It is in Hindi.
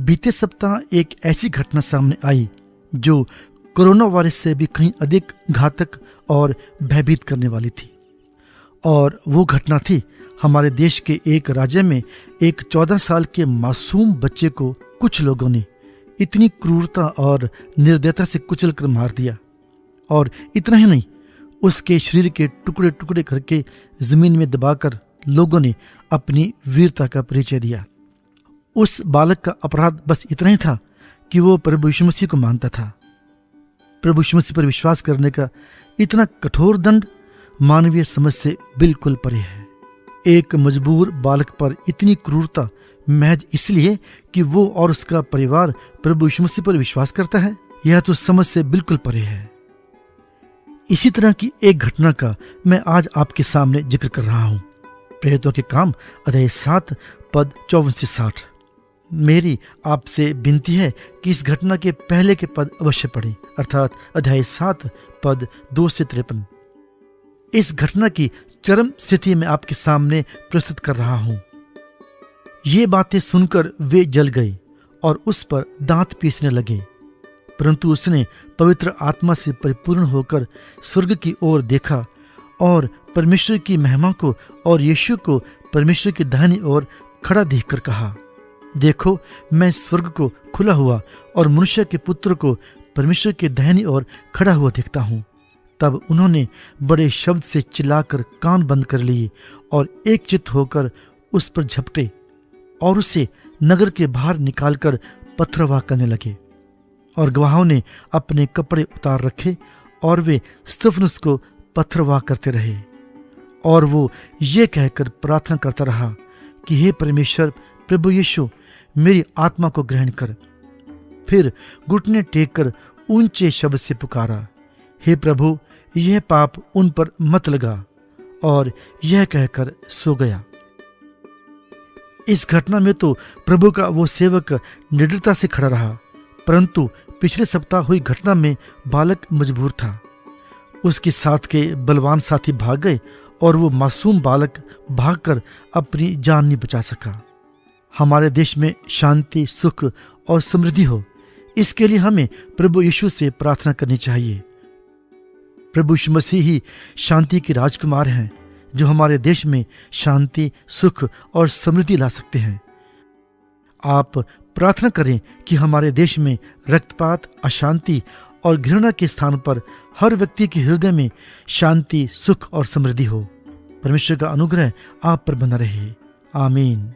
बीते सप्ताह एक ऐसी घटना सामने आई जो कोरोना वायरस से भी कहीं अधिक घातक और भयभीत करने वाली थी। और वो घटना थी हमारे देश के एक राज्य में एक 14 साल के मासूम बच्चे को कुछ लोगों ने इतनी क्रूरता और निर्दयता से कुचल कर मार दिया। और इतना ही नहीं, उसके शरीर के टुकड़े टुकड़े करके जमीन में दबाकर लोगों ने अपनी वीरता का परिचय दिया। उस बालक का अपराध बस इतना ही था कि वो प्रभु यीशु मसीह को मानता था। प्रभु यीशु मसीह पर विश्वास करने का इतना कठोर दंड मानवीय समझ से बिल्कुल परे है। एक मजबूर बालक पर इतनी क्रूरता महज इसलिए कि वो और उसका परिवार प्रभु यीशु मसीह पर विश्वास करता है, यह तो समझ से बिल्कुल परे है। इसी तरह की एक घटना का मैं आज आपके सामने जिक्र कर रहा हूं। प्रेरितों के काम अध्याय 7 पद 54 से 60। मेरी आपसे विनती है कि इस घटना के पहले के पद अवश्य पढ़ें, अर्थात अध्याय 7 पद 2 से 53। इस घटना की चरम स्थिति में आपके सामने प्रस्तुत कर रहा हूं। ये बातें सुनकर वे जल गए और उस पर दांत पीसने लगे। परंतु उसने पवित्र आत्मा से परिपूर्ण होकर स्वर्ग की ओर देखा और परमेश्वर की महिमा को और यीशु को परमेश्वर की दाहिनी ओर खड़ा देखकर कहा, देखो, मैं स्वर्ग को खुला हुआ और मनुष्य के पुत्र को परमेश्वर के दाहिनी ओर खड़ा हुआ देखता हूं। तब उन्होंने बड़े शब्द से चिल्लाकर कान बंद कर लिए और एकचित्त होकर उस पर झपटे और उसे नगर के बाहर निकालकर पथरवाह करने लगे। और गवाहों ने अपने कपड़े उतार रखे और वे स्तिफनुस को पथरवाह करते रहे। और वो ये कहकर प्रार्थना करता रहा कि हे परमेश्वर प्रभु यीशु, मेरी आत्मा को ग्रहण कर। फिर घुटने टेक कर ऊंचे शब्द से पुकारा, हे प्रभु, यह पाप उन पर मत लगा। और यह कहकर सो गया। इस घटना में तो प्रभु का वो सेवक निडरता से खड़ा रहा, परंतु पिछले सप्ताह हुई घटना में बालक मजबूर था। उसके साथ के बलवान साथी भाग गए और वो मासूम बालक भागकर अपनी जान नहीं बचा सका। हमारे देश में शांति, सुख और समृद्धि हो, इसके लिए हमें प्रभु यीशु से प्रार्थना करनी चाहिए। प्रभु यीशु मसीह ही शांति के राजकुमार हैं, जो हमारे देश में शांति, सुख और समृद्धि ला सकते हैं। आप प्रार्थना करें कि हमारे देश में रक्तपात, अशांति और घृणा के स्थान पर हर व्यक्ति के हृदय में शांति, सुख और समृद्धि हो। परमेश्वर का अनुग्रह आप पर बना रहे। आमीन।